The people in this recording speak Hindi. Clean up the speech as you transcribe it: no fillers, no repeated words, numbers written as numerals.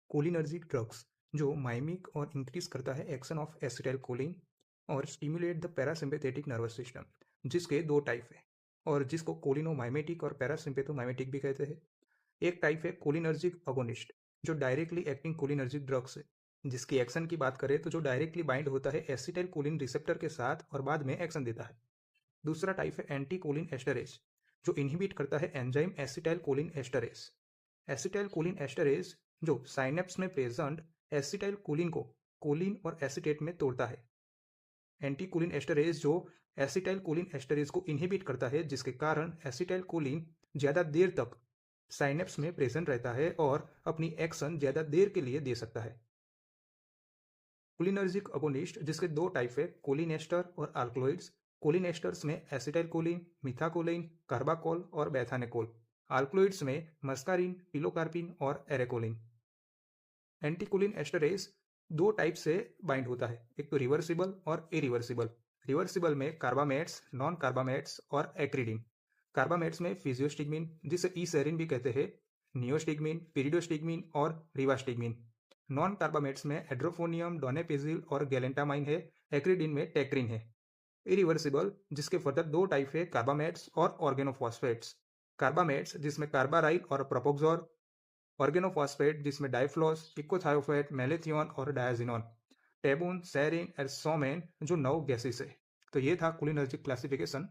कोलिनर्जिक ड्रग्स जो माइमिक और इंक्रीज करता है एक्शन ऑफ एसिटाइल कोलिन और stimulate the parasympathetic nervous system, जिसके दो टाइप है और जिसको कोलिनोमाइमेटिक और पैरासिम्पेथोमाइमेटिक भी कहते हैं। एक टाइप है कोलिनर्जिक अगोनिस्ट जो डायरेक्टली एक्टिंग कोलिनर्जिक ड्रग्स है। जिसकी एक्शन की बात करें तो जो डायरेक्टली बाइंड होता है एसिटाइल कोलिन रिसेप्टर के साथ और बाद में एक्शन देता है। दूसरा टाइप है एंटी कोलिन एस्टरेज जो इनहिबिट करता है enzyme acetyl choline esterase. Acetyl choline esterase जो साइनेप्स में प्रेजेंट एसिटाइल कोलिन को कोलिन और एसिटेट में तोड़ता है। एंटी कोलिन एस्टरेज जो एसिटाइल कोलिन एस्टरेज को इनहिबिट करता है, जिसके कारण एसिटाइल कोलिन ज़्यादा देर तक साइनेप्स में प्रेजेंट रहता है और अपनी एक्शन ज़्यादा देर के लिए दे सकता है। कोलिनर्जिक अगोनिस्ट जिसके दो टाइप है, कोलिनेस्टर और अल्कलॉइड्स। कोलिनेस्टर्स में एसिटाइल कोलिन, मिथाकोलिन, कार्बाकोल और बेथानेकोल। अल्कलॉइड्स में मस्कारिन, पिलोकार्पिन और एरेकोलिन। एंटीकोलिन एस्टरेज दो टाइप से बाइंड होता है, एक तो रिवर्सिबल और इरिवर्सिबल। रिवर्सिबल में कार्बामेट्स, नॉन कार्बामेट्स और एक्रिडिन। कार्बामेट्स में फिजियोस्टिग्मिन जिसे ई सेरिन भी कहते हैं, नियोस्टिग्मिन, पिरिडोस्टिग्मिन और रिवास्टिग्मिन। नॉन कार्बामेट्स में एड्रोफोनियम, डोनेपेजिल और गैलेंटामाइन है। एक्रिडिन में टेक्रिन है। इरिवर्सिबल जिसके फर्दर दो टाइप है, कार्बामेट्स और ऑर्गेनोफॉस्फेट्स। कार्बामेट्स जिसमें कार्बाराइल और प्रोपोक्सोर, ऑर्गेनोफॉस्फेट जिसमें डाइफ्लॉस, इकोथायोफेट, मेलेथियोन और डायाजिनोन। टेबून, सेरिन और सोमेन जो 9 गैसेस है। तो ये था कोलिनर्जिक क्लासिफिकेशन।